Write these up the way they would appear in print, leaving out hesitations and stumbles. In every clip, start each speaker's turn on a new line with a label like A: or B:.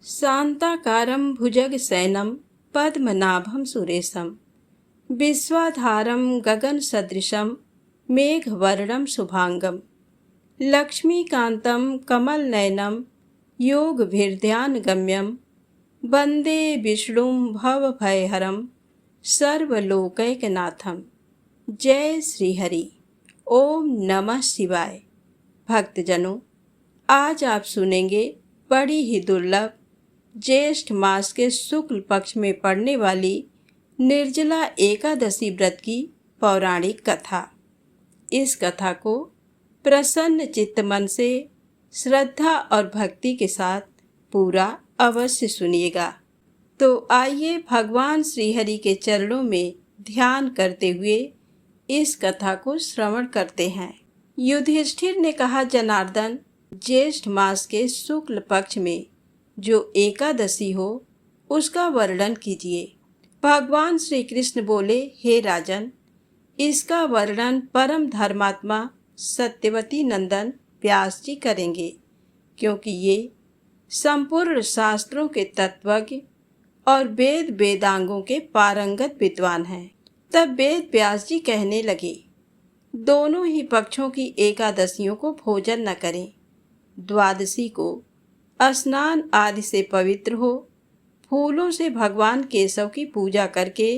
A: शान्ताकारं भुजगशयनं पद्मनाभं सुरेशं विश्वाधारं गगनसदृशं मेघवर्णं शुभांगं लक्ष्मीकान्तं कमलनयनं योगभिर्ध्यानगम्यं वन्दे विष्णुं भवभयहरं सर्वलोकैकनाथं। जय श्री हरि। ओम नमः शिवाय। भक्तजनों, आज आप सुनेंगे बड़ी ही दुर्लभ ज्येष्ठ मास के शुक्ल पक्ष में पड़ने वाली निर्जला एकादशी व्रत की पौराणिक कथा। इस कथा को प्रसन्न चित्त मन से श्रद्धा और भक्ति के साथ पूरा अवश्य सुनिएगा। तो आइए भगवान श्री हरि के चरणों में ध्यान करते हुए इस कथा को श्रवण करते हैं। युधिष्ठिर ने कहा, जनार्दन, ज्येष्ठ मास के शुक्ल पक्ष में जो एकादशी हो उसका वर्णन कीजिए। भगवान श्री कृष्ण बोले, हे राजन, इसका वर्णन परम धर्मात्मा सत्यवती नंदन व्यास जी करेंगे, क्योंकि ये संपूर्ण शास्त्रों के तत्वज्ञ और वेद वेदांगों के पारंगत विद्वान हैं। तब वेद व्यास जी कहने लगे, दोनों ही पक्षों की एकादशियों को भोजन न करें। द्वादशी को स्नान आदि से पवित्र हो, फूलों से भगवान केशव की पूजा करके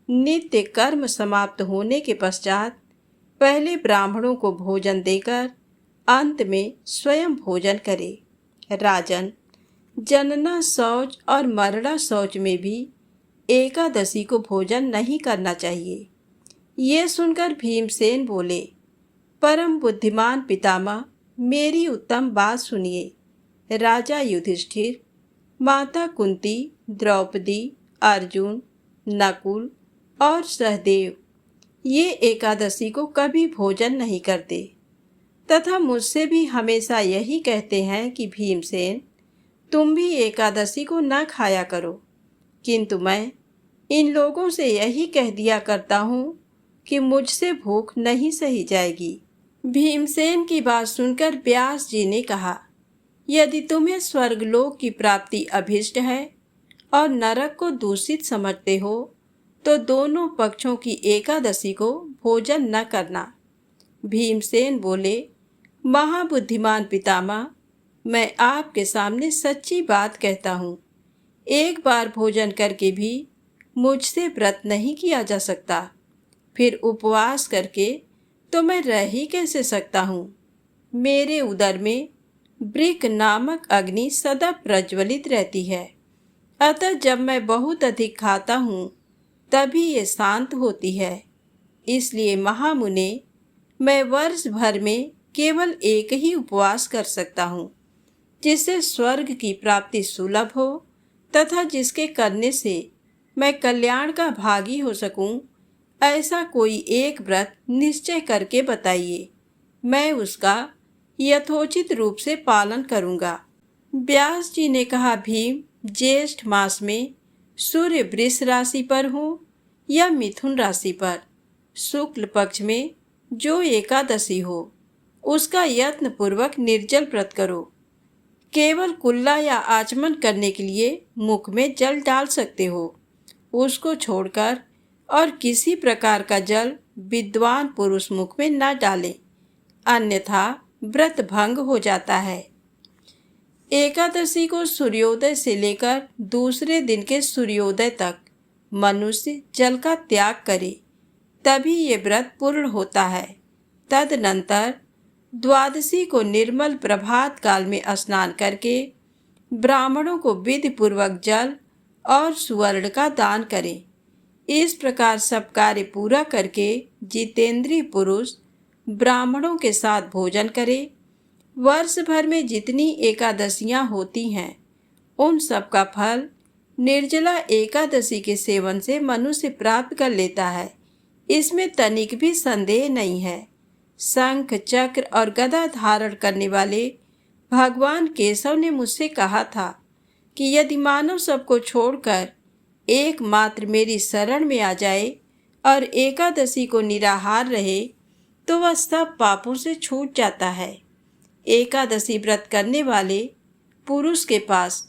A: नित्य कर्म समाप्त होने के पश्चात पहले ब्राह्मणों को भोजन देकर अंत में स्वयं भोजन करे। राजन, जनना शौच और मरणा शौच में भी एकादशी को भोजन नहीं करना चाहिए। ये सुनकर भीमसेन बोले, परम बुद्धिमान पितामह, मेरी उत्तम बात सुनिए। राजा युधिष्ठिर, माता कुंती, द्रौपदी, अर्जुन, नकुल और सहदेव ये एकादशी को कभी भोजन नहीं करते तथा मुझसे भी हमेशा यही कहते हैं कि भीमसेन, तुम भी एकादशी को न खाया करो। किंतु मैं इन लोगों से यही कह दिया करता हूँ कि मुझसे भूख नहीं सही जाएगी। भीमसेन की बात सुनकर व्यास जी ने कहा, यदि तुम्हें स्वर्गलोक की प्राप्ति अभिष्ट है और नरक को दूषित समझते हो तो दोनों पक्षों की एकादशी को भोजन न करना। भीमसेन बोले, महाबुद्धिमान पितामह, मैं आपके सामने सच्ची बात कहता हूँ। एक बार भोजन करके भी मुझसे व्रत नहीं किया जा सकता, फिर उपवास करके तो मैं रह ही कैसे सकता हूँ। मेरे उदर में वृक नामक अग्नि सदा प्रज्वलित रहती है, अतः जब मैं बहुत अधिक खाता हूँ तभी ये शांत होती है। इसलिए महामुने, मैं वर्ष भर में केवल एक ही उपवास कर सकता हूँ, जिससे स्वर्ग की प्राप्ति सुलभ हो तथा जिसके करने से मैं कल्याण का भागी हो सकूं। ऐसा कोई एक व्रत निश्चय करके बताइए, मैं उसका यथोचित रूप से पालन करूंगा। व्यास जी ने कहा, भीम, ज्येष्ठ मास में सूर्य वृष राशि पर हो या मिथुन राशि पर, शुक्ल पक्ष में जो एकादशी हो उसका यत्न पूर्वक निर्जल व्रत करो। केवल कुल्ला या आचमन करने के लिए मुख में जल डाल सकते हो, उसको छोड़कर और किसी प्रकार का जल विद्वान पुरुष मुख में न डालें, अन्यथा व्रत भंग हो जाता है। एकादशी को सूर्योदय से लेकर दूसरे दिन के सूर्योदय तक मनुष्य जल का त्याग करे, तभी ये व्रत पूर्ण होता है। तदनंतर द्वादशी को निर्मल प्रभात काल में स्नान करके ब्राह्मणों को विधि पूर्वक जल और सुवर्ण का दान करें। इस प्रकार सब कार्य पूरा करके जितेंद्रिय पुरुष ब्राह्मणों के साथ भोजन करे। वर्ष भर में जितनी एकादशियां होती हैं उन सब का फल निर्जला एकादशी के सेवन से मनुष्य प्राप्त कर लेता है, इसमें तनिक भी संदेह नहीं है। शंख, चक्र और गदा धारण करने वाले भगवान केशव ने मुझसे कहा था कि यदि मानव सबको छोड़कर एकमात्र मेरी शरण में आ जाए और एकादशी को निराहार रहे तो वह सब पापों से छूट जाता है। एकादशी व्रत करने वाले पुरुष के पास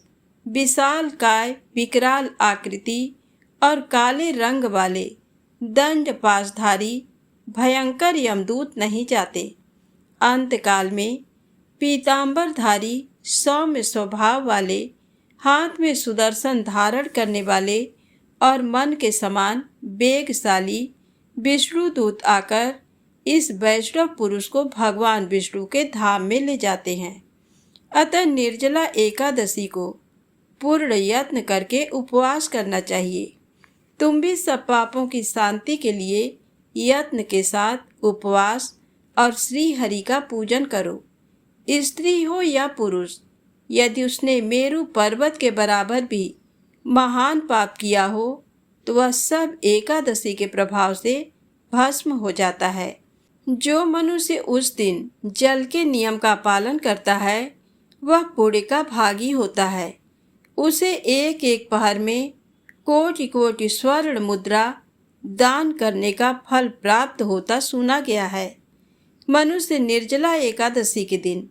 A: विशाल काय, विकराल आकृति और काले रंग वाले दंड पाशधारी भयंकर यमदूत नहीं जाते। अंतकाल में पीतांबरधारी सौम्य स्वभाव वाले, हाथ में सुदर्शन धारण करने वाले और मन के समान वेगशाली विष्णु दूत आकर इस वैष्णव पुरुष को भगवान विष्णु के धाम में ले जाते हैं। अतः निर्जला एकादशी को पूर्ण यत्न करके उपवास करना चाहिए। तुम भी सब पापों की शांति के लिए यत्न के साथ उपवास और श्री हरि का पूजन करो। स्त्री हो या पुरुष, यदि उसने मेरु पर्वत के बराबर भी महान पाप किया हो तो वह सब एकादशी के प्रभाव से भस्म हो जाता है। जो मनुष्य उस दिन जल के नियम का पालन करता है वह पुण्य का भागी होता है। उसे एक एक पहर में कोटि कोटि स्वर्ण मुद्रा दान करने का फल प्राप्त होता सुना गया है। मनुष्य निर्जला एकादशी के दिन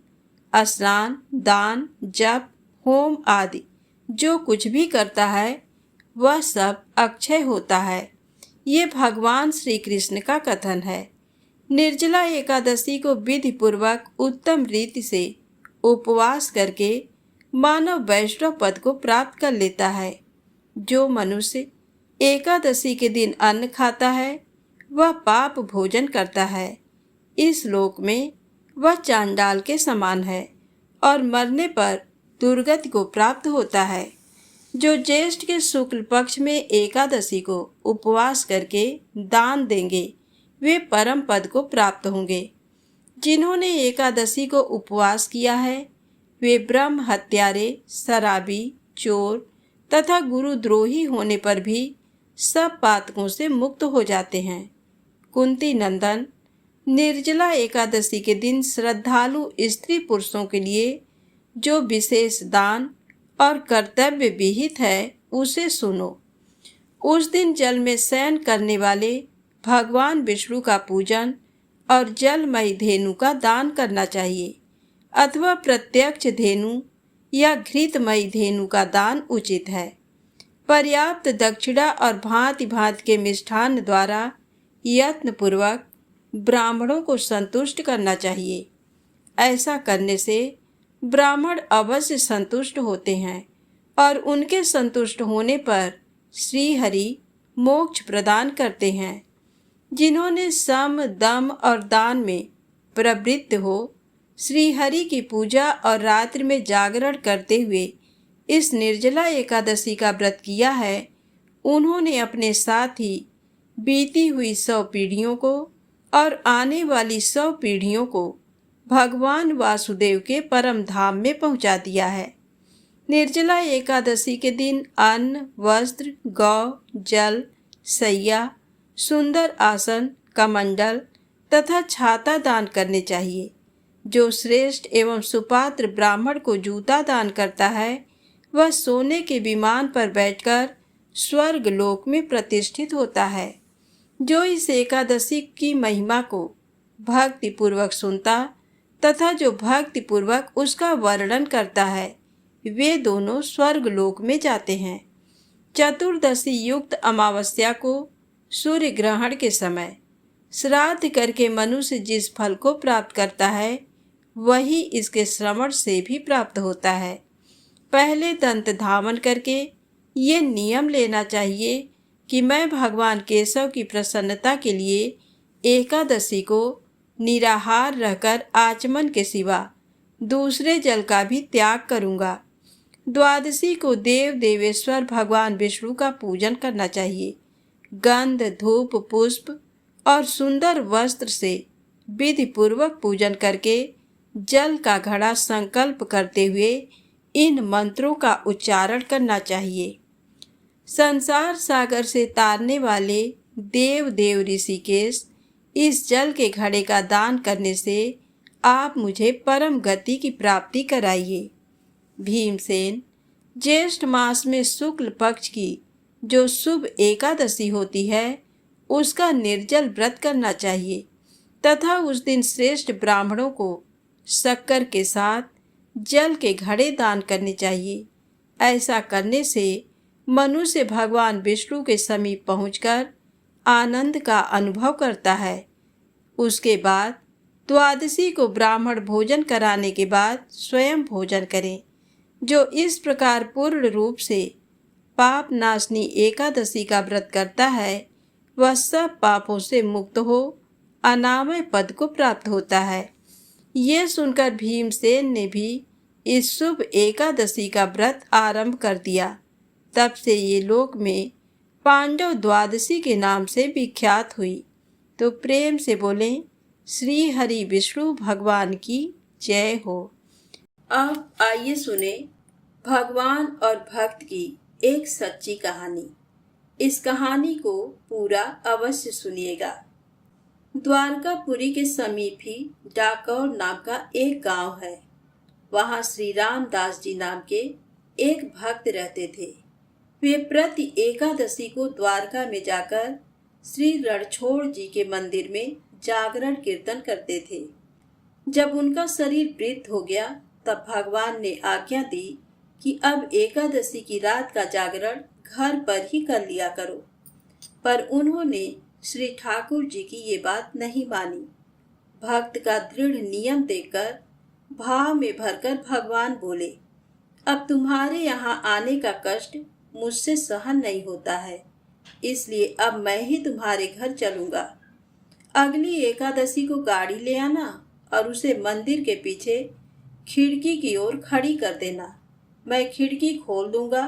A: स्नान, दान, जप, होम आदि जो कुछ भी करता है वह सब अक्षय होता है। ये भगवान श्री कृष्ण का कथन है। निर्जला एकादशी को विधि पूर्वक उत्तम रीति से उपवास करके मानव वैष्णव पद को प्राप्त कर लेता है। जो मनुष्य एकादशी के दिन अन्न खाता है वह पाप भोजन करता है। इस लोक में वह चांडाल के समान है और मरने पर दुर्गति को प्राप्त होता है। जो ज्येष्ठ के शुक्ल पक्ष में एकादशी को उपवास करके दान देंगे वे परम पद को प्राप्त होंगे। जिन्होंने एकादशी को उपवास किया है वे ब्रह्म हत्यारे, शराबी, चोर तथा गुरुद्रोही होने पर भी सब पातकों से मुक्त हो जाते हैं। कुंती नंदन, निर्जला एकादशी के दिन श्रद्धालु स्त्री पुरुषों के लिए जो विशेष दान और कर्तव्य विहित है उसे सुनो। उस दिन जल में शयन करने वाले भगवान विष्णु का पूजन और जलमयी धेनु का दान करना चाहिए अथवा प्रत्यक्ष धेनु या घृतमयी धेनु का दान उचित है। पर्याप्त दक्षिणा और भांति भांति के मिष्ठान द्वारा यत्न पूर्वक ब्राह्मणों को संतुष्ट करना चाहिए। ऐसा करने से ब्राह्मण अवश्य संतुष्ट होते हैं और उनके संतुष्ट होने पर श्री हरि मोक्ष प्रदान करते हैं। जिन्होंने सम, दम और दान में प्रवृत्त हो श्री हरि की पूजा और रात्रि में जागरण करते हुए इस निर्जला एकादशी का व्रत किया है, उन्होंने अपने साथ ही बीती हुई 100 पीढ़ियों को और आने वाली 100 पीढ़ियों को भगवान वासुदेव के परम धाम में पहुंचा दिया है। निर्जला एकादशी के दिन अन्न, वस्त्र, गौ, जल, सैया, सुंदर आसन, कमंडल तथा छाता दान करने चाहिए। जो श्रेष्ठ एवं सुपात्र ब्राह्मण को जूता दान करता है वह सोने के विमान पर बैठकर स्वर्ग लोक में प्रतिष्ठित होता है। जो इस एकादशी की महिमा को भक्ति पूर्वक सुनता तथा जो भक्ति पूर्वक उसका वर्णन करता है वे दोनों स्वर्ग लोक में जाते हैं। चतुर्दशी युक्त अमावस्या को सूर्य ग्रहण के समय श्राद्ध करके मनुष्य जिस फल को प्राप्त करता है वही इसके श्रवण से भी प्राप्त होता है। पहले दंत धावन करके ये नियम लेना चाहिए कि मैं भगवान केशव की प्रसन्नता के लिए एकादशी को निराहार रहकर आचमन के सिवा दूसरे जल का भी त्याग करूँगा। द्वादशी को देव देवेश्वर भगवान विष्णु का पूजन करना चाहिए। गंध, धूप, पुष्प और सुंदर वस्त्र से विधि पूर्वक पूजन करके जल का घड़ा संकल्प करते हुए इन मंत्रों का उच्चारण करना चाहिए। संसार सागर से तारने वाले देव देव ऋषिकेश, इस जल के घड़े का दान करने से आप मुझे परम गति की प्राप्ति कराइए। भीमसेन, ज्येष्ठ मास में शुक्ल पक्ष की जो शुभ एकादशी होती है उसका निर्जल व्रत करना चाहिए तथा उस दिन श्रेष्ठ ब्राह्मणों को शक्कर के साथ जल के घड़े दान करने चाहिए। ऐसा करने से मनुष्य भगवान विष्णु के समीप पहुंचकर आनंद का अनुभव करता है। उसके बाद द्वादशी को ब्राह्मण भोजन कराने के बाद स्वयं भोजन करें। जो इस प्रकार पूर्ण रूप से पाप नाशनी एकादशी का व्रत करता है वह सब पापों से मुक्त हो अनामय पद को प्राप्त होता है। ये सुनकर भीमसेन ने भी इस शुभ एकादशी का व्रत आरंभ कर दिया। तब से ये लोक में पांडव द्वादशी के नाम से विख्यात हुई। तो प्रेम से बोलें श्री हरि विष्णु भगवान की जय हो। अब आइए सुने भगवान और भक्त की एक सच्ची कहानी। इस कहानी को पूरा अवश्य सुनिएगा। द्वारकापुरी के समीप ही डाकौर नाम का एक गांव है। वहां श्री रामदास जी नाम के एक भक्त रहते थे। वे प्रति एकादशी को द्वारका में जाकर श्री रणछोड़ जी के मंदिर में जागरण कीर्तन करते थे। जब उनका शरीर वृद्ध हो गया तब भगवान ने आज्ञा दी कि अब एकादशी की रात का जागरण घर पर ही कर लिया करो। पर उन्होंने श्री ठाकुर जी की ये बात नहीं मानी। भक्त का दृढ़ नियम देखकर भाव में भरकर भगवान बोले, अब तुम्हारे यहाँ आने का कष्ट मुझसे सहन नहीं होता है, इसलिए अब मैं ही तुम्हारे घर चलूंगा। अगली एकादशी को गाड़ी ले आना और उसे मंदिर के पीछे खिड़की की ओर खड़ी कर देना। मैं खिड़की खोल दूंगा,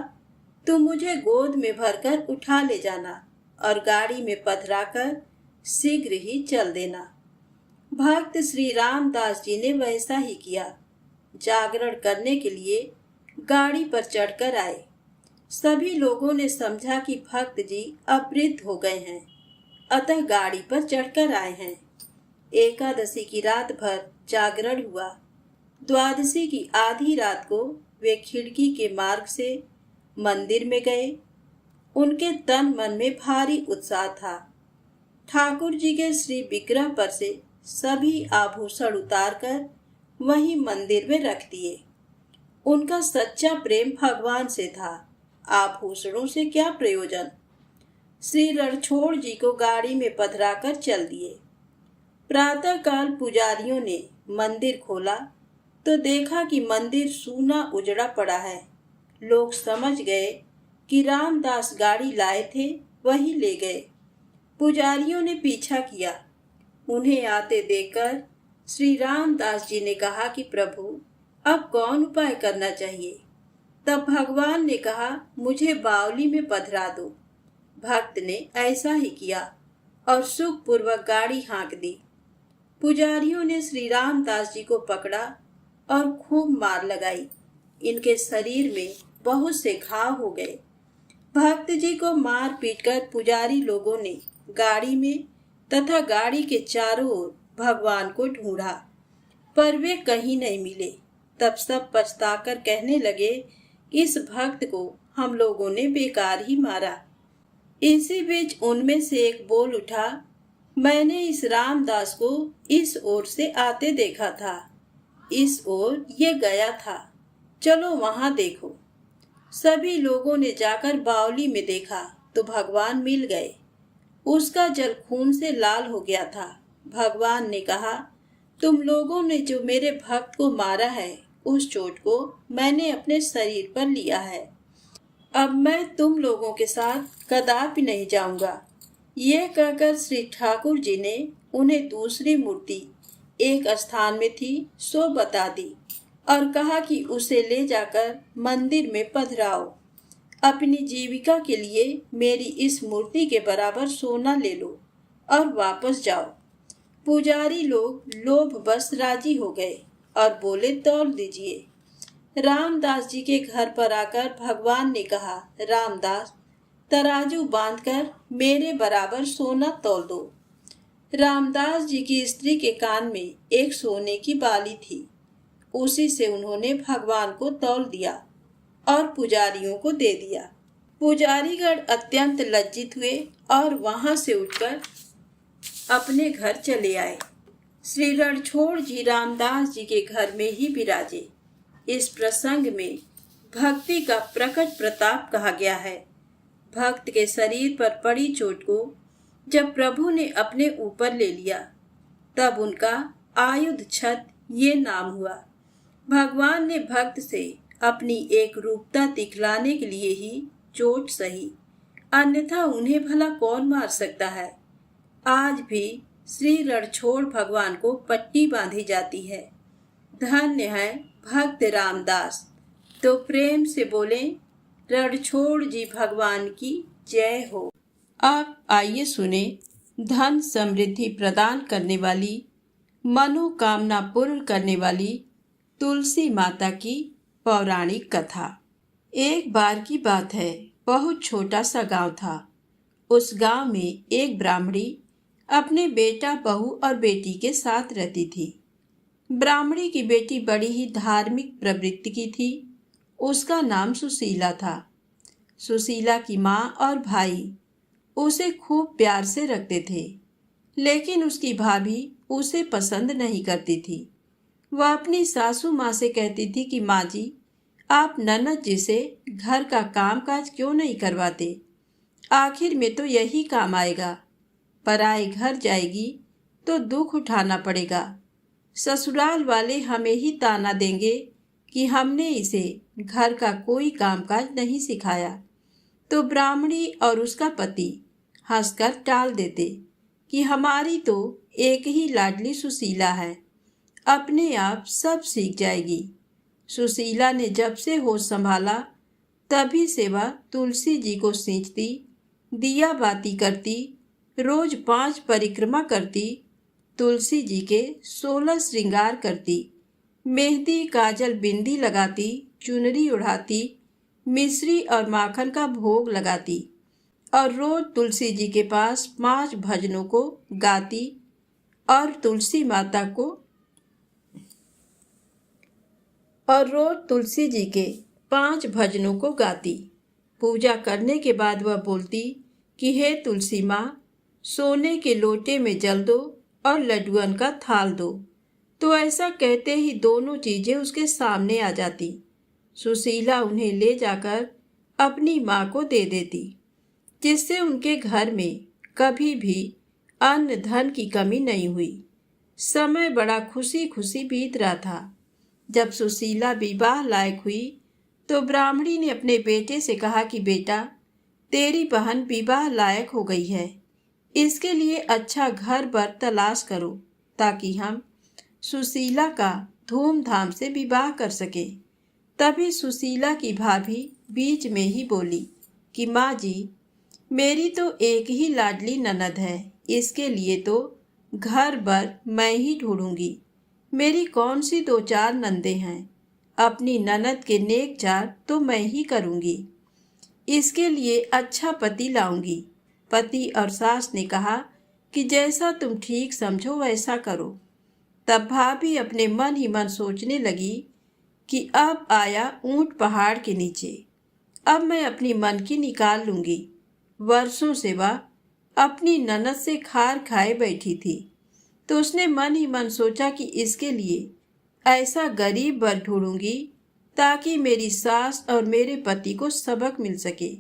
A: तुम मुझे गोद में भरकर उठा ले जाना और गाड़ी में पधराकर शीघ्र ही चल देना। भक्त श्री रामदास जी ने वैसा ही किया। जागरण करने के लिए गाड़ी पर चढ़कर आए। सभी लोगों ने समझा कि भक्त जी अब वृद्ध हो गए हैं, अतः गाड़ी पर चढ़कर आए हैं। एकादशी की रात भर जागरण हुआ। द्वादशी की आधी रात को वे खिड़की के मार्ग से मंदिर में गए। उनके तन मन में भारी उत्साह था। ठाकुर जी के श्री विग्रह पर से सभी आभूषण उतारकर वहीं मंदिर में रख दिए। उनका सच्चा प्रेम भगवान से था, आभूषणों से क्या प्रयोजन। श्री रणछोड़ जी को गाड़ी में पधराकर चल दिए। प्रातःकाल पुजारियों ने मंदिर खोला तो देखा कि मंदिर सूना उजड़ा पड़ा है। लोग समझ गए कि रामदास गाड़ी लाए थे, वही ले गए। पुजारियों ने पीछा किया। उन्हें आते देखकर श्री रामदास जी ने कहा कि प्रभु अब कौन उपाय करना चाहिए। तब भगवान ने कहा, मुझे बावली में पधरा दो। भक्त ने ऐसा ही किया और सुखपूर्वक गाड़ी हाँक दी। पुजारियों ने श्री रामदास जी को पकड़ा और खूब मार लगाई। इनके शरीर में बहुत से घाव हो गए। भक्त जी को मार पीट कर पुजारी लोगों ने गाड़ी में तथा गाड़ी के चारों ओर भगवान को ढूंढा, पर वे कहीं नहीं मिले। तब सब पछताकर कहने लगे, इस भक्त को हम लोगों ने बेकार ही मारा। इसी बीच उनमें से एक बोल उठा, मैंने इस रामदास को इस ओर से आते देखा था, इस ओर ये गया था, चलो वहां देखो। सभी लोगों ने जाकर बावली में देखा तो भगवान मिल गए। उसका जल खून से लाल हो गया था। भगवान ने कहा, तुम लोगों ने जो मेरे भक्त को मारा है उस चोट को मैंने अपने शरीर पर लिया है। अब मैं तुम लोगों के साथ कदापि नहीं जाऊंगा। यह कहकर श्री ठाकुर जी ने उन्हें दूसरी मूर्ति एक स्थान में थी सो बता दी और कहा कि उसे ले जाकर मंदिर में पधराओ। अपनी जीविका के लिए मेरी इस मूर्ति के बराबर सोना ले लो और वापस जाओ। पुजारी लोग लोभवश राजी हो गए और बोले, तौल दीजिए। रामदास जी के घर पर आकर भगवान ने कहा, रामदास तराजू बांधकर मेरे बराबर सोना तौल दो। रामदास जी की स्त्री के कान में एक सोने की बाली थी, उसी से उन्होंने भगवान को तौल दिया और पुजारियों को दे दिया। पुजारीगण अत्यंत लज्जित हुए और वहां से उठकर अपने घर चले आए। श्री रणछोड़ जी रामदास जी के घर में ही विराजे। इस प्रसंग में भक्ति का प्रकट प्रताप कहा गया है। भक्त के शरीर पर पड़ी चोट को जब प्रभु ने अपने ऊपर ले लिया, तब उनका आयुध छत ये नाम हुआ। भगवान ने भक्त से अपनी एक रूपता दिखलाने के लिए ही चोट सही, अन्यथा उन्हें भला कौन मार सकता है। आज भी श्री रणछोड़ भगवान को पट्टी बांधी जाती है। धन्य है भक्त रामदास। तो प्रेम से बोले रणछोड़ जी भगवान की जय हो। अब आइए सुने धन समृद्धि प्रदान करने वाली, मनोकामना पूर्ण करने वाली तुलसी माता की पौराणिक कथा। एक बार की बात है, बहुत छोटा सा गांव था। उस गांव में एक ब्राह्मणी अपने बेटा, बहू और बेटी के साथ रहती थी। ब्राह्मणी की बेटी बड़ी ही धार्मिक प्रवृत्ति की थी। उसका नाम सुशीला था। सुशीला की माँ और भाई उसे खूब प्यार से रखते थे, लेकिन उसकी भाभी उसे पसंद नहीं करती थी। वह अपनी सासू माँ से कहती थी कि माँ जी, आप ननद जी से घर का काम काज क्यों नहीं करवाते? आखिर में तो यही काम आएगा। पराए घर जाएगी तो दुख उठाना पड़ेगा। ससुराल वाले हमें ही ताना देंगे कि हमने इसे घर का कोई कामकाज नहीं सिखाया। तो ब्राह्मणी और उसका पति हंसकर टाल देते कि हमारी तो एक ही लाडली सुशीला है, अपने आप सब सीख जाएगी। सुशीला ने जब से होश संभाला, तभी से वह तुलसी जी को सींचती, दिया बाती करती, रोज 5 परिक्रमा करती, तुलसी जी के 16 श्रृंगार करती, मेहंदी काजल बिंदी लगाती, चुनरी उड़ाती, मिश्री और माखन का भोग लगाती और रोज तुलसी जी के पास 5 भजनों को गाती और तुलसी माता को रोज तुलसी जी के 5 भजनों को गाती। पूजा करने के बाद वह बोलती कि हे तुलसी माँ, सोने के लोटे में जल दो और लड्डुअन का थाल दो। तो ऐसा कहते ही दोनों चीजें उसके सामने आ जाती। सुशीला उन्हें ले जाकर अपनी माँ को दे देती, जिससे उनके घर में कभी भी अन्न धन की कमी नहीं हुई। समय बड़ा खुशी खुशी बीत रहा था। जब सुशीला विवाह लायक हुई तो ब्राह्मणी ने अपने बेटे से कहा कि बेटा, तेरी बहन विवाह लायक हो गई है। इसके लिए अच्छा घर बर तलाश करो ताकि हम सुशीला का धूमधाम से विवाह कर सके। तभी सुशीला की भाभी बीच में ही बोली कि माँ जी, मेरी तो एक ही लाडली ननद है, इसके लिए तो घर बर मैं ही ढूंढूंगी। मेरी कौन सी 2-4 नंदे हैं, अपनी ननद के नेक चार तो मैं ही करूंगी। इसके लिए अच्छा पति लाऊंगी। पति और सास ने कहा कि जैसा तुम ठीक समझो वैसा करो। तब भाभी अपने मन ही मन सोचने लगी कि अब आया ऊंट पहाड़ के नीचे, अब मैं अपनी मन की निकाल लूंगी। वर्षों से वह अपनी ननद से खार खाए बैठी थी, तो उसने मन ही मन सोचा कि इसके लिए ऐसा गरीब वर ढूंढूंगी ताकि मेरी सास और मेरे पति को सबक मिल सके।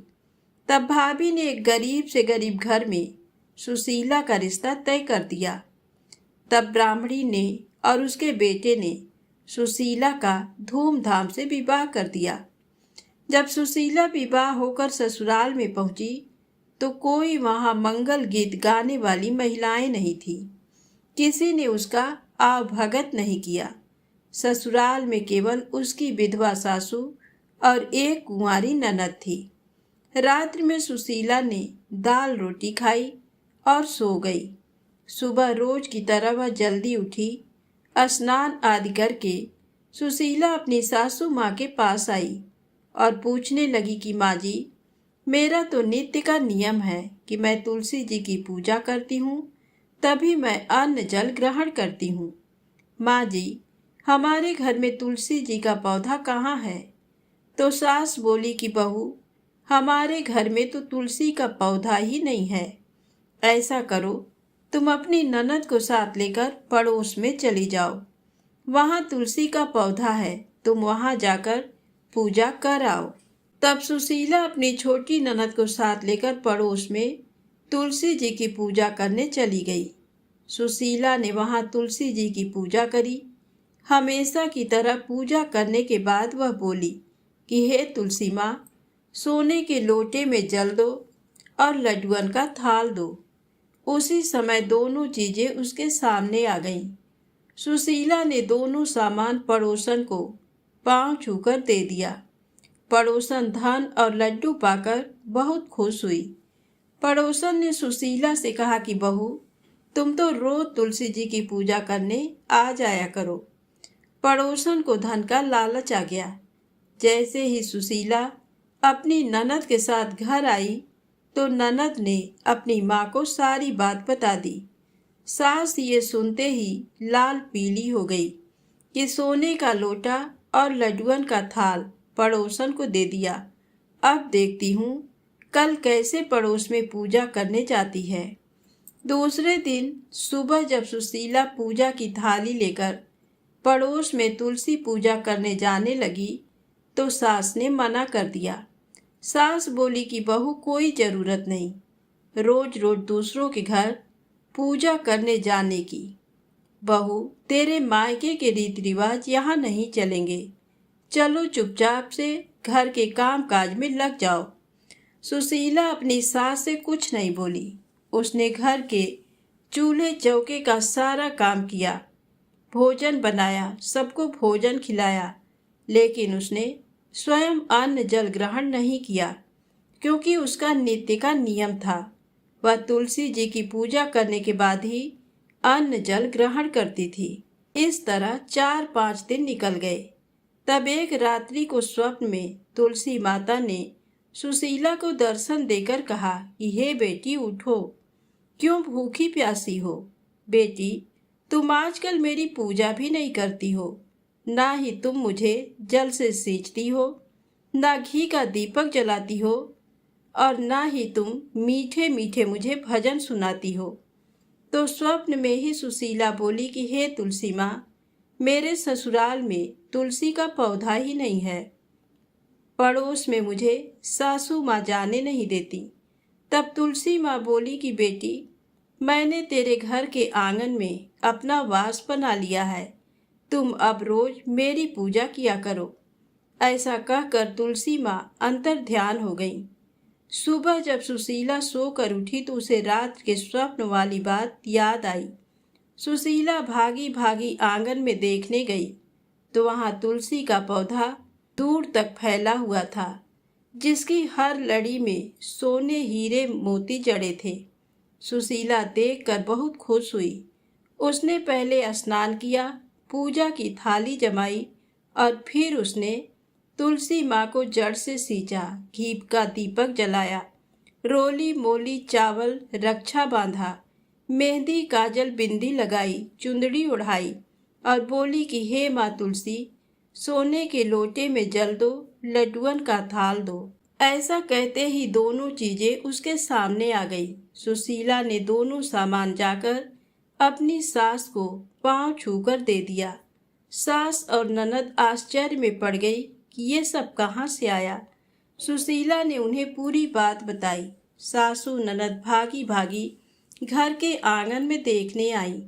A: तब भाभी ने एक गरीब से गरीब घर में सुशीला का रिश्ता तय कर दिया। तब ब्राह्मणी ने और उसके बेटे ने सुशीला का धूमधाम से विवाह कर दिया। जब सुशीला विवाह होकर ससुराल में पहुंची तो कोई वहां मंगल गीत गाने वाली महिलाएं नहीं थी। किसी ने उसका आवभगत नहीं किया। ससुराल में केवल उसकी विधवा सासू और एक कुंवारी ननद थी। रात्रि में सुशीला ने दाल रोटी खाई और सो गई। सुबह रोज की तरह वह जल्दी उठी। स्नान आदि करके सुशीला अपनी सासू माँ के पास आई और पूछने लगी कि माँ जी, मेरा तो नित्य का नियम है कि मैं तुलसी जी की पूजा करती हूँ, तभी मैं अन्न जल ग्रहण करती हूँ। माँ जी, हमारे घर में तुलसी जी का पौधा कहाँ है? तो सास बोली कि बहू, हमारे घर में तो तुलसी का पौधा ही नहीं है। ऐसा करो, तुम अपनी ननद को साथ लेकर पड़ोस में चली जाओ। वहाँ तुलसी का पौधा है, तुम वहाँ जाकर पूजा कर आओ। तब सुशीला अपनी छोटी ननद को साथ लेकर पड़ोस में तुलसी जी की पूजा करने चली गई। सुशीला ने वहां तुलसी जी की पूजा करी। हमेशा की तरह पूजा करने के बाद वह बोली कि हे तुलसी माँ, सोने के लोटे में जल दो और लड्डुअन का थाल दो। उसी समय दोनों चीजें उसके सामने आ गईं। सुशीला ने दोनों सामान पड़ोसन को पांव छूकर दे दिया। पड़ोसन धन और लड्डू पाकर बहुत खुश हुई। पड़ोसन ने सुशीला से कहा कि बहू, तुम तो रोज तुलसी जी की पूजा करने आ जाया करो। पड़ोसन को धन का लालच आ गया। जैसे ही सुशीला अपनी ननद के साथ घर आई तो ननद ने अपनी माँ को सारी बात बता दी। सास ये सुनते ही लाल पीली हो गई कि सोने का लोटा और लड्डुअन का थाल पड़ोसन को दे दिया। अब देखती हूँ कल कैसे पड़ोस में पूजा करने जाती है। दूसरे दिन सुबह जब सुशीला पूजा की थाली लेकर पड़ोस में तुलसी पूजा करने जाने लगी तो सास ने मना कर दिया। सास बोली कि बहू, कोई जरूरत नहीं रोज रोज दूसरों के घर पूजा करने जाने की। बहू, तेरे मायके के रीति रिवाज यहाँ नहीं चलेंगे। चलो चुपचाप से घर के काम काज में लग जाओ। सुशीला अपनी सास से कुछ नहीं बोली। उसने घर के चूल्हे चौके का सारा काम किया, भोजन बनाया, सबको भोजन खिलाया, लेकिन उसने स्वयं अन्न जल ग्रहण नहीं किया क्योंकि उसका नित्य का नियम था। वह तुलसी जी की पूजा करने के बाद ही अन्न जल ग्रहण करती थी। इस तरह 4-5 दिन निकल गए। तब एक रात्रि को स्वप्न में तुलसी माता ने सुशीला को दर्शन देकर कहा कि हे बेटी, उठो, क्यों भूखी प्यासी हो। बेटी, तुम आजकल मेरी पूजा भी नहीं करती हो, ना ही तुम मुझे जल से सींचती हो, ना घी का दीपक जलाती हो, और ना ही तुम मीठे मीठे मुझे भजन सुनाती हो। तो स्वप्न में ही सुशीला बोली कि हे तुलसी माँ, मेरे ससुराल में तुलसी का पौधा ही नहीं है। पड़ोस में मुझे सासू माँ जाने नहीं देती। तब तुलसी माँ बोली कि बेटी, मैंने तेरे घर के आंगन में अपना वास बना लिया है, तुम अब रोज मेरी पूजा किया करो। ऐसा कहकर तुलसी माँ अंतर ध्यान हो गई। सुबह जब सुशीला सोकर उठी तो उसे रात के स्वप्न वाली बात याद आई। सुशीला भागी भागी आंगन में देखने गई तो वहां तुलसी का पौधा दूर तक फैला हुआ था, जिसकी हर लड़ी में सोने हीरे मोती जड़े थे। सुशीला देखकर बहुत खुश हुई। उसने पहले स्नान किया, पूजा की थाली जमाई और फिर उसने तुलसी माँ को जड़ से सींचा, घी का दीपक जलाया, रोली मोली चावल रक्षा बांधा, मेहंदी काजल बिंदी लगाई, चुंदड़ी उड़ाई और बोली कि हे माँ तुलसी, सोने के लोटे में जल दो, लड्डुअन का थाल दो। ऐसा कहते ही दोनों चीजें उसके सामने आ गई। सुशीला ने दोनों सामान जाकर अपनी सास को पांव छूकर दे दिया। सास और ननद आश्चर्य में पड़ गई कि ये सब कहाँ से आया। सुशीला ने उन्हें पूरी बात बताई। सासू ननद भागी भागी घर के आंगन में देखने आई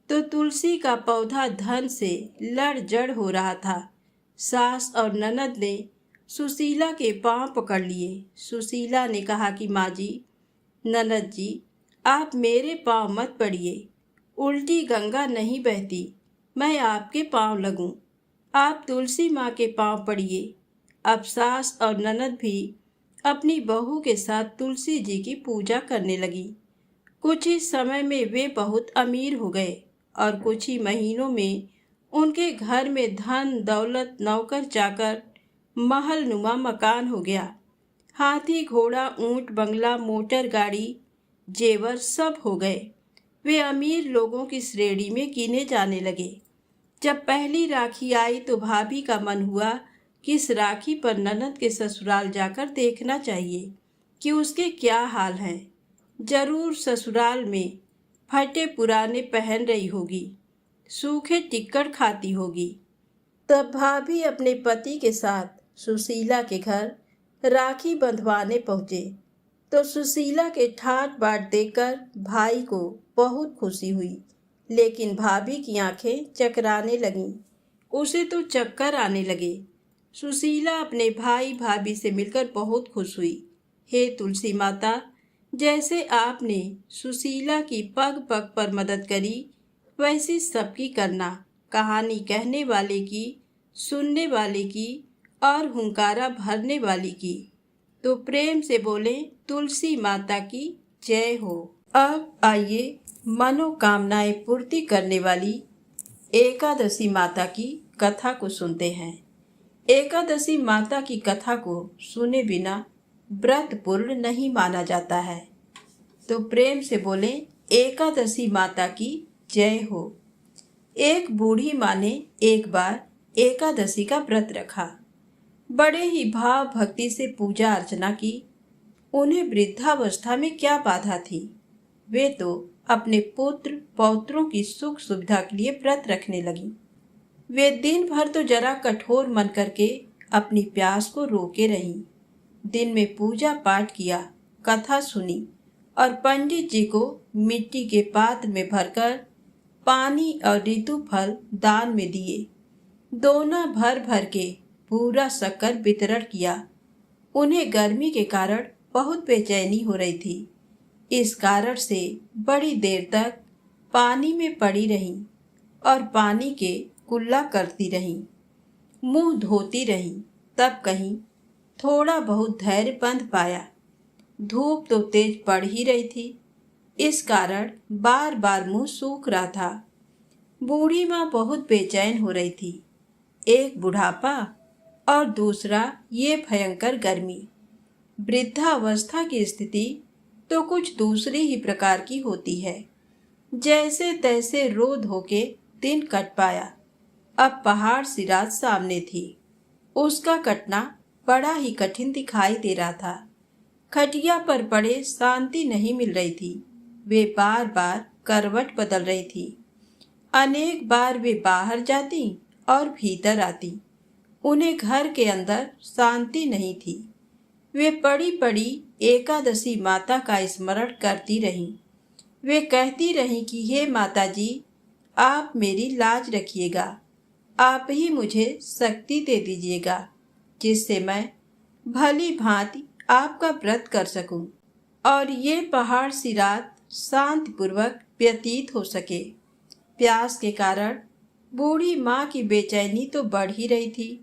A: तो तुलसी का पौधा धन से लड़ जड़ हो रहा था। सास और ननद ने सुशीला के पांव पकड़ लिए। सुशीला ने कहा कि माँ जी, ननद जी, आप मेरे पांव मत पड़िए, उल्टी गंगा नहीं बहती, मैं आपके पांव लगूं। आप तुलसी माँ के पांव पड़िए। अब सास और ननद भी अपनी बहू के साथ तुलसी जी की पूजा करने लगी। कुछ ही समय में वे बहुत अमीर हो गए और कुछ ही महीनों में उनके घर में धन दौलत नौकर चाकर महल नुमा मकान हो गया। हाथी घोड़ा ऊंट बंगला मोटर गाड़ी जेवर सब हो गए। वे अमीर लोगों की श्रेणी में गिने जाने लगे। जब पहली राखी आई तो भाभी का मन हुआ कि इस राखी पर ननद के ससुराल जाकर देखना चाहिए कि उसके क्या हाल हैं। जरूर ससुराल में फटे पुराने पहन रही होगी, सूखे टिक्कड़ खाती होगी। तब भाभी अपने पति के साथ सुशीला के घर राखी बंधवाने पहुंचे तो सुशीला के ठाट बाट देखकर भाई को बहुत खुशी हुई, लेकिन भाभी की आंखें चकराने लगीं। उसे तो चक्कर आने लगे। सुशीला अपने भाई भाभी से मिलकर बहुत खुश हुई। हे तुलसी माता, जैसे आपने सुशीला की पग पग पर मदद करी, वैसी सबकी करना। कहानी कहने वाले की, सुनने वाले की और हुंकारा भरने वाली की। तो प्रेम से बोले तुलसी माता की जय हो। अब आइए मनोकामनाएं पूर्ति करने वाली एकादशी माता की कथा को सुनते हैं। एकादशी माता की कथा को सुने बिना व्रत पूर्ण नहीं माना जाता है। तो प्रेम से बोले एकादशी माता की जय हो। एक बूढ़ी माँ ने एक बार एकादशी का व्रत रखा। बड़े ही भाव भक्ति से पूजा अर्चना की। उन्हें वृद्धावस्था में क्या बाधा थी। वे तो अपने पुत्र पौत्रों की सुख सुविधा के लिए व्रत रखने लगी। वे दिन भर तो जरा कठोर मन करके अपनी प्यास को रोके रहीं। दिन में पूजा पाठ किया, कथा सुनी और पंडित जी को मिट्टी के पात्र में भरकर पानी और ऋतु फल दान में दिए। दोना भर भर के पूरा शक्कर वितरण किया। उन्हें गर्मी के कारण बहुत बेचैनी हो रही थी। इस कारण से बड़ी देर तक पानी में पड़ी रहीं और पानी के कुल्ला करती रहीं, मुंह धोती रहीं। तब कहीं थोड़ा बहुत धैर्य बंध पाया। धूप तो तेज पड़ ही रही थी, इस कारण बार बार मुंह सूख रहा था। बूढ़ी माँ बहुत बेचैन हो रही थी। एक बुढ़ापा और दूसरा ये भयंकर गर्मी। वृद्धावस्था की स्थिति तो कुछ दूसरी ही प्रकार की होती है। जैसे तैसे रो धो के दिन कट पाया। अब पहाड़ सी रात सामने थी। उसका कटना बड़ा ही कठिन दिखाई दे रहा था। खटिया पर पड़े शांति नहीं मिल रही थी। वे बार बार करवट बदल रही थी। अनेक बार वे बाहर जाती और भीतर आती। उन्हें घर के अंदर शांति नहीं थी। वे पड़ी पड़ी एकादशी माता का स्मरण करती रहीं। वे कहती रहीं कि हे माता जी, आप मेरी लाज रखिएगा। आप ही मुझे शक्ति दे दीजिएगा, जिससे मैं भली भांति आपका व्रत कर सकूं और ये पहाड़ सी रात शांतिपूर्वक व्यतीत हो सके। प्यास के कारण बूढ़ी माँ की बेचैनी तो बढ़ ही रही थी।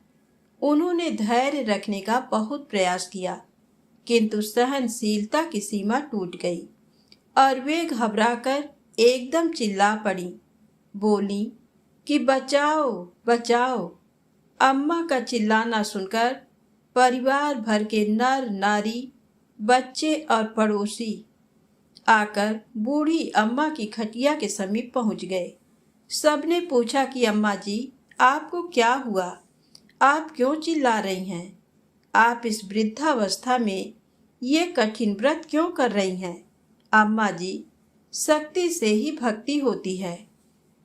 A: उन्होंने धैर्य रखने का बहुत प्रयास किया, किंतु सहनशीलता की सीमा टूट गई और वे घबराकर एकदम चिल्ला पड़ी। बोली कि बचाओ बचाओ। अम्मा का चिल्लाना सुनकर परिवार भर के नर नारी, बच्चे और पड़ोसी आकर बूढ़ी अम्मा की खटिया के समीप पहुंच गए। सबने पूछा कि अम्मा जी, आपको क्या हुआ? आप क्यों चिल्ला रही हैं? आप इस वृद्धावस्था में ये कठिन व्रत क्यों कर रही हैं? अम्मा जी, शक्ति से ही भक्ति होती है।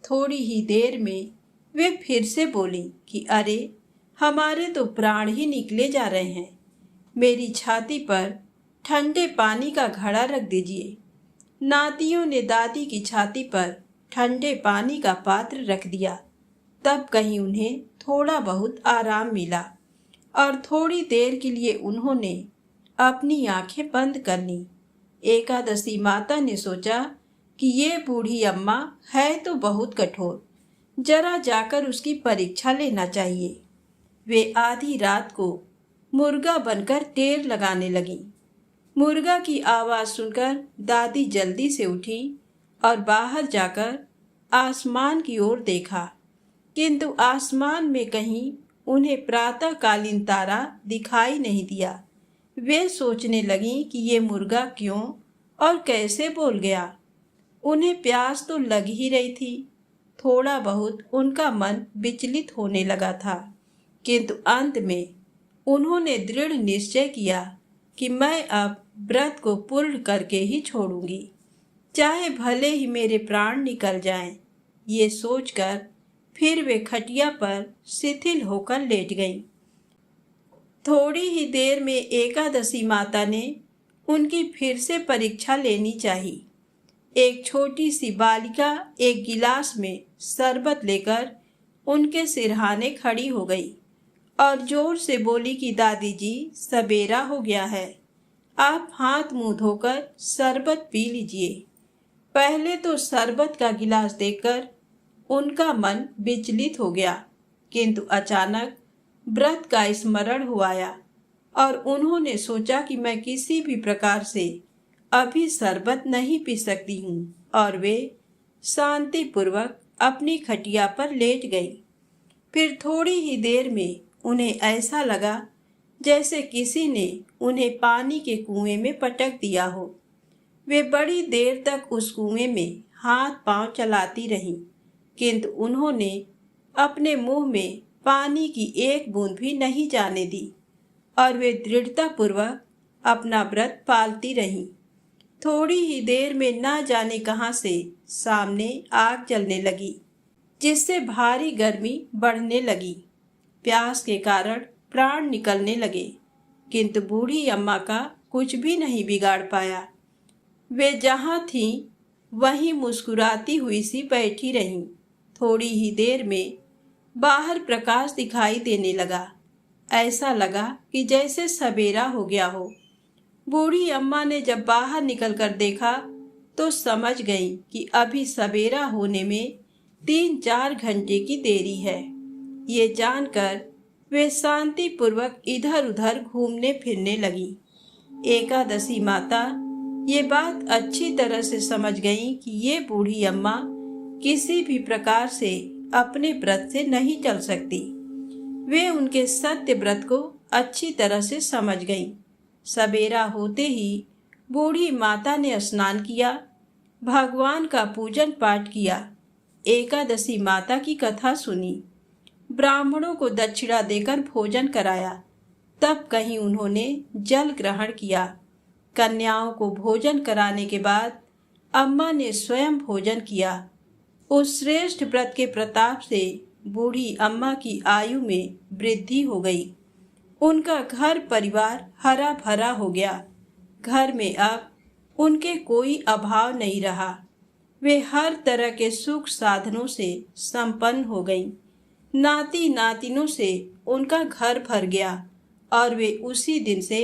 A: थोड़ी ही देर में वे फिर से बोली कि अरे, हमारे तो प्राण ही निकले जा रहे हैं। मेरी छाती पर ठंडे पानी का घड़ा रख दीजिए। नातियों ने दादी की छाती पर ठंडे पानी का पात्र रख दिया। तब कहीं उन्हें थोड़ा बहुत आराम मिला और थोड़ी देर के लिए उन्होंने अपनी आंखें बंद कर लीं। एकादशी माता ने सोचा कि ये बूढ़ी अम्मा है तो बहुत कठोर, जरा जाकर उसकी परीक्षा लेना चाहिए। वे आधी रात को मुर्गा बनकर टेर लगाने लगी। मुर्गा की आवाज़ सुनकर दादी जल्दी से उठी और बाहर जाकर आसमान की ओर देखा, किंतु आसमान में कहीं उन्हें प्रातःकालीन तारा दिखाई नहीं दिया। वे सोचने लगीं कि ये मुर्गा क्यों और कैसे बोल गया। उन्हें प्यास तो लग ही रही थी। थोड़ा बहुत उनका मन विचलित होने लगा था, किंतु अंत में उन्होंने दृढ़ निश्चय किया कि मैं अब व्रत को पूर्ण करके ही छोड़ूंगी, चाहे भले ही मेरे प्राण निकल जाएं। ये सोचकर फिर वे खटिया पर शिथिल होकर लेट गईं। थोड़ी ही देर में एकादशी माता ने उनकी फिर से परीक्षा लेनी चाहिए। एक छोटी सी बालिका एक गिलास में शरबत लेकर उनके सिरहाने खड़ी हो गई और जोर से बोली कि दादी जी, सवेरा हो गया है, आप हाथ मुंह धोकर शरबत पी लीजिए। पहले तो शरबत का गिलास देखकर उनका मन विचलित हो गया, किंतु अचानक व्रत का स्मरण हो आया और उन्होंने सोचा कि मैं किसी भी प्रकार से अभी शरबत नहीं पी सकती हूँ, और वे शांतिपूर्वक अपनी खटिया पर लेट गई। फिर थोड़ी ही देर में उन्हें ऐसा लगा जैसे किसी ने उन्हें पानी के कुएं में पटक दिया हो। वे बड़ी देर तक उस कुएं में हाथ पांव चलाती रहीं, किंतु उन्होंने अपने मुंह में पानी की एक बूंद भी नहीं जाने दी और वे दृढ़तापूर्वक अपना व्रत पालती रहीं। थोड़ी ही देर में ना जाने कहां से सामने आग जलने लगी, जिससे भारी गर्मी बढ़ने लगी। प्यास के कारण प्राण निकलने लगे, किंतु बूढ़ी अम्मा का कुछ भी नहीं बिगाड़ पाया। वे जहां थीं वहीं मुस्कुराती हुई सी बैठी रहीं। थोड़ी ही देर में बाहर प्रकाश दिखाई देने लगा। ऐसा लगा कि जैसे सवेरा हो गया हो। बूढ़ी अम्मा ने जब बाहर निकलकर देखा तो समझ गई कि अभी सवेरा होने में 3-4 घंटे की देरी है। ये जानकर वे शांतिपूर्वक इधर उधर घूमने फिरने लगी। एकादशी माता ये बात अच्छी तरह से समझ गई कि ये बूढ़ी अम्मा किसी भी प्रकार से अपने व्रत से नहीं चल सकती। वे उनके सत्य व्रत को अच्छी तरह से समझ गईं। सवेरा होते ही बूढ़ी माता ने स्नान किया, भगवान का पूजन पाठ किया, एकादशी माता की कथा सुनी, ब्राह्मणों को दक्षिणा देकर भोजन कराया। तब कहीं उन्होंने जल ग्रहण किया। कन्याओं को भोजन कराने के बाद अम्मा ने स्वयं भोजन किया। उस श्रेष्ठ व्रत के प्रताप से बूढ़ी अम्मा की आयु में वृद्धि हो गई। उनका घर परिवार हरा भरा हो गया। घर में अब उनके कोई अभाव नहीं रहा। वे हर तरह के सुख साधनों से संपन्न हो गईं। नाती नातिनों से उनका घर भर गया और वे उसी दिन से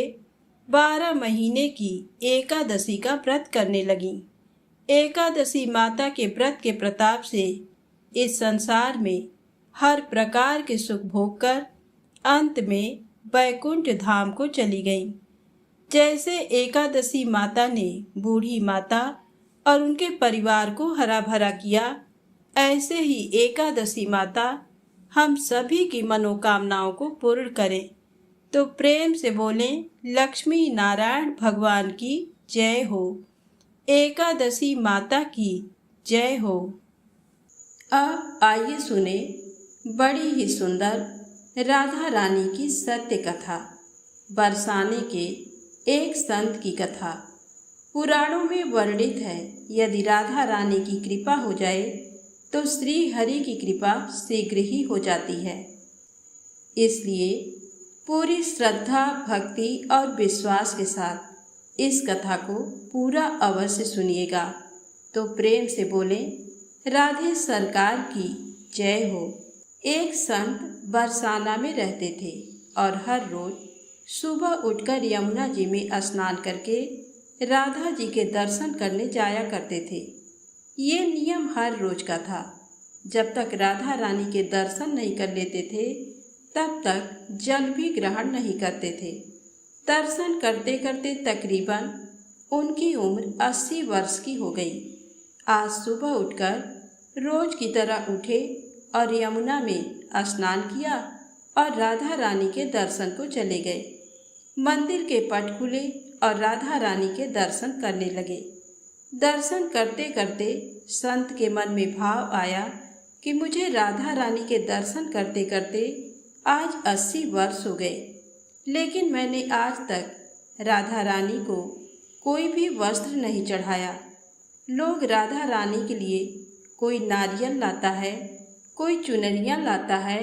A: 12 महीने की एकादशी का व्रत करने लगीं। एकादशी माता के व्रत के प्रताप से इस संसार में हर प्रकार के सुख भोग कर अंत में वैकुंठ धाम को चली गईं। जैसे एकादशी माता ने बूढ़ी माता और उनके परिवार को हरा भरा किया, ऐसे ही एकादशी माता हम सभी की मनोकामनाओं को पूर्ण करें। तो प्रेम से बोलें, लक्ष्मी नारायण भगवान की जय हो, एकादशी माता की जय हो। अब आइए सुने बड़ी ही सुंदर राधा रानी की सत्य कथा, बरसाने के एक संत की कथा। पुराणों में वर्णित है, यदि राधा रानी की कृपा हो जाए तो श्री हरि की कृपा शीघ्र ही हो जाती है। इसलिए पूरी श्रद्धा, भक्ति और विश्वास के साथ इस कथा को पूरा अवश्य सुनिएगा। तो प्रेम से बोलें, राधे सरकार की जय हो। एक संत बरसाना में रहते थे और हर रोज सुबह उठकर यमुना जी में स्नान करके राधा जी के दर्शन करने जाया करते थे। ये नियम हर रोज का था। जब तक राधा रानी के दर्शन नहीं कर लेते थे तब तक जल भी ग्रहण नहीं करते थे। दर्शन करते करते तकरीबन उनकी उम्र 80 वर्ष की हो गई। आज सुबह उठकर रोज की तरह उठे और यमुना में स्नान किया और राधा रानी के दर्शन को चले गए। मंदिर के पट खुले और राधा रानी के दर्शन करने लगे। दर्शन करते करते संत के मन में भाव आया कि मुझे राधा रानी के दर्शन करते करते आज 80 वर्ष हो गए, लेकिन मैंने आज तक राधा रानी को कोई भी वस्त्र नहीं चढ़ाया। लोग राधा रानी के लिए कोई नारियल लाता है, कोई चुनरियाँ लाता है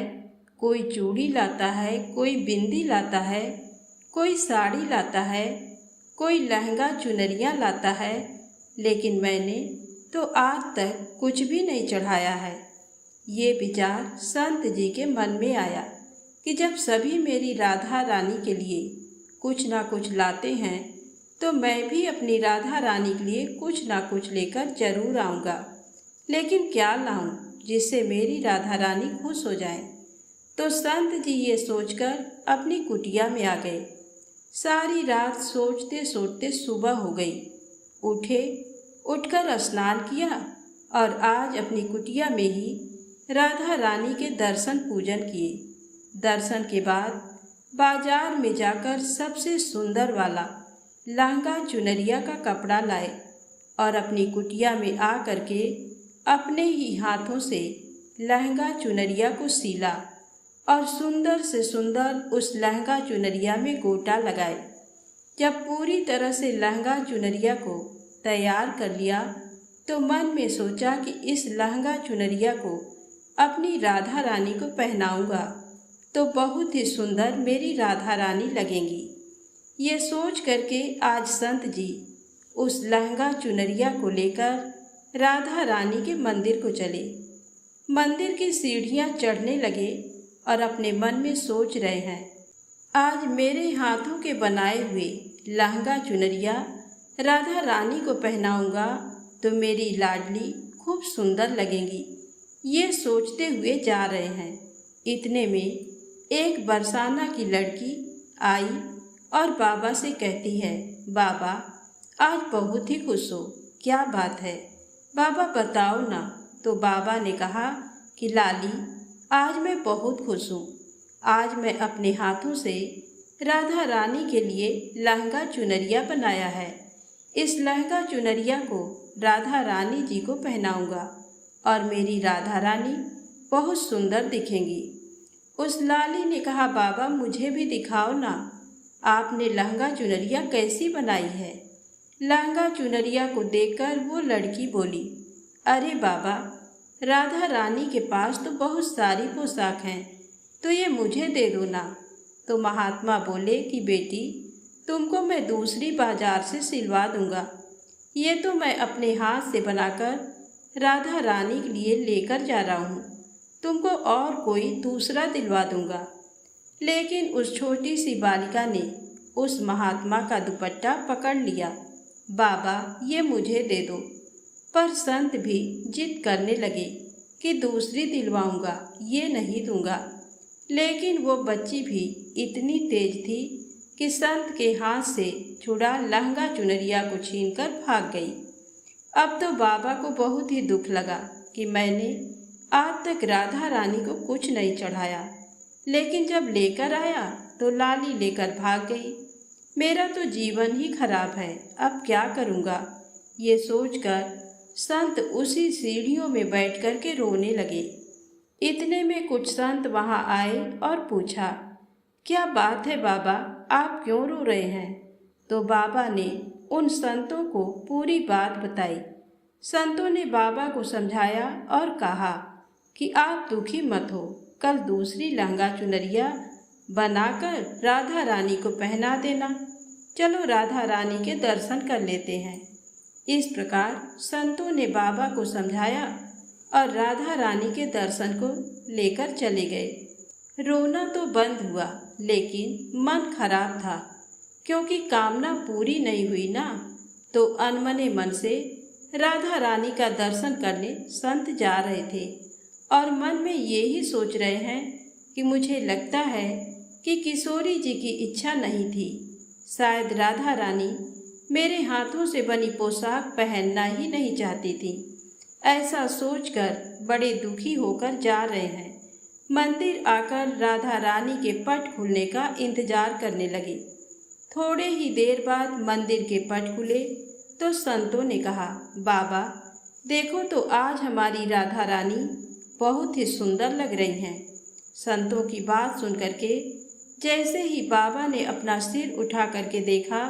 A: कोई चूड़ी लाता है, कोई बिंदी लाता है, कोई साड़ी लाता है, कोई लहंगा चुनरियाँ लाता है, लेकिन मैंने तो आज तक कुछ भी नहीं चढ़ाया है। ये विचार संत जी के मन में आया कि जब सभी मेरी राधा रानी के लिए कुछ ना कुछ लाते हैं तो मैं भी अपनी राधा रानी के लिए कुछ ना कुछ लेकर जरूर आऊँगा। लेकिन क्या लाऊं जिससे मेरी राधा रानी खुश हो जाए। तो संत जी ये सोचकर अपनी कुटिया में आ गए। सारी रात सोचते सोचते सुबह हो गई। उठे, उठकर स्नान किया और आज अपनी कुटिया में ही राधा रानी के दर्शन पूजन किए। दर्शन के बाद बाजार में जाकर सबसे सुंदर वाला लहंगा चुनरिया का कपड़ा लाए और अपनी कुटिया में आ करके अपने ही हाथों से लहंगा चुनरिया को सीला और सुंदर से सुंदर उस लहंगा चुनरिया में गोटा लगाए। जब पूरी तरह से लहंगा चुनरिया को तैयार कर लिया तो मन में सोचा कि इस लहंगा चुनरिया को अपनी राधा रानी को पहनाऊंगा तो बहुत ही सुंदर मेरी राधा रानी लगेंगी। ये सोच करके आज संत जी उस लहंगा चुनरिया को लेकर राधा रानी के मंदिर को चले। मंदिर की सीढ़ियाँ चढ़ने लगे और अपने मन में सोच रहे हैं, आज मेरे हाथों के बनाए हुए लहंगा चुनरिया राधा रानी को पहनाऊंगा तो मेरी लाडली खूब सुंदर लगेंगी। ये सोचते हुए जा रहे हैं। इतने में एक बरसाना की लड़की आई और बाबा से कहती है, बाबा आज बहुत ही खुश हो, क्या बात है बाबा बताओ ना। तो बाबा ने कहा कि लाली आज मैं बहुत खुश हूँ। आज मैं अपने हाथों से राधा रानी के लिए लहंगा चुनरिया बनाया है। इस लहंगा चुनरिया को राधा रानी जी को पहनाऊंगा और मेरी राधा रानी बहुत सुंदर दिखेंगी। उस लाली ने कहा, बाबा मुझे भी दिखाओ ना, आपने लहंगा चुनरिया कैसी बनाई है। लहंगा चुनरिया को देखकर वो लड़की बोली, अरे बाबा राधा रानी के पास तो बहुत सारी पोशाक हैं, तो ये मुझे दे दो ना। तो महात्मा बोले कि बेटी तुमको मैं दूसरी बाजार से सिलवा दूंगा, ये तो मैं अपने हाथ से बनाकर राधा रानी के लिए लेकर जा रहा हूँ, तुमको और कोई दूसरा दिलवा दूंगा। लेकिन उस छोटी सी बालिका ने उस महात्मा का दुपट्टा पकड़ लिया, बाबा ये मुझे दे दो। पर संत भी जिद करने लगे कि दूसरी दिलवाऊंगा, ये नहीं दूंगा। लेकिन वो बच्ची भी इतनी तेज थी कि संत के हाथ से छुड़ा लहंगा चुनरिया को छीनकर भाग गई। अब तो बाबा को बहुत ही दुख लगा कि मैंने आज तक राधा रानी को कुछ नहीं चढ़ाया, लेकिन जब लेकर आया तो लाली लेकर भाग गई। मेरा तो जीवन ही खराब है, अब क्या करूँगा। ये सोचकर संत उसी सीढ़ियों में बैठ कर के रोने लगे। इतने में कुछ संत वहाँ आए और पूछा, क्या बात है बाबा, आप क्यों रो रहे हैं। तो बाबा ने उन संतों को पूरी बात बताई। संतों ने बाबा को समझाया और कहा कि आप दुखी मत हो, कल दूसरी लहंगा चुनरिया बनाकर राधा रानी को पहना देना। चलो राधा रानी के दर्शन कर लेते हैं। इस प्रकार संतों ने बाबा को समझाया और राधा रानी के दर्शन को लेकर चले गए। रोना तो बंद हुआ, लेकिन मन खराब था, क्योंकि कामना पूरी नहीं हुई ना। तो अनमने मन से राधा रानी का दर्शन करने संत जा रहे थे और मन में ये ही सोच रहे हैं कि मुझे लगता है कि किशोरी जी की इच्छा नहीं थी, शायद राधा रानी मेरे हाथों से बनी पोशाक पहनना ही नहीं चाहती थी। ऐसा सोचकर बड़े दुखी होकर जा रहे हैं। मंदिर आकर राधा रानी के पट खुलने का इंतजार करने लगे। थोड़े ही देर बाद मंदिर के पट खुले तो संतों ने कहा, बाबा देखो तो आज हमारी राधा रानी बहुत ही सुंदर लग रही हैं। संतों की बात सुन करके जैसे ही बाबा ने अपना सिर उठा करके देखा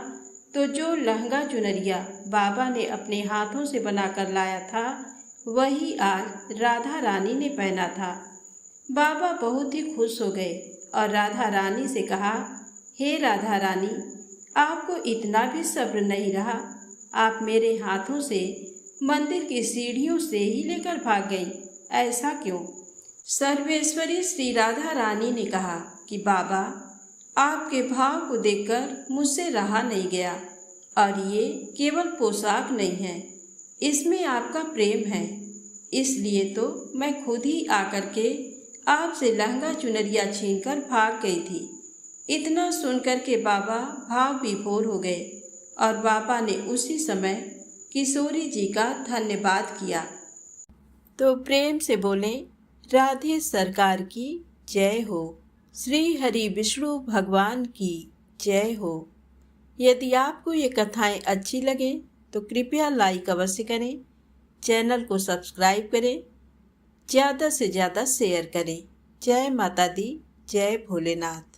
A: तो जो लहंगा चुनरिया बाबा ने अपने हाथों से बनाकर लाया था वही आज राधा रानी ने पहना था। बाबा बहुत ही खुश हो गए और राधा रानी से कहा, हे राधा रानी, आपको इतना भी सब्र नहीं रहा? आप मेरे हाथों से मंदिर की सीढ़ियों से ही लेकर भाग गई, ऐसा क्यों? सर्वेश्वरी श्री राधा रानी ने कहा कि बाबा, आपके भाव को देखकर मुझसे रहा नहीं गया, और ये केवल पोशाक नहीं है, इसमें आपका प्रेम है। इसलिए तो मैं खुद ही आकर के आपसे लहंगा चुनरिया छीनकर भाग गई थी। इतना सुनकर के बाबा भाव विभोर हो गए और बाबा ने उसी समय किशोरी जी का धन्यवाद किया। तो प्रेम से बोले, राधे सरकार की जय हो, श्री हरि विष्णु भगवान की जय हो। यदि आपको ये कथाएं अच्छी लगें तो कृपया लाइक अवश्य करें, चैनल को सब्सक्राइब करें, ज़्यादा से ज़्यादा शेयर करें। जय माता दी, जय भोलेनाथ।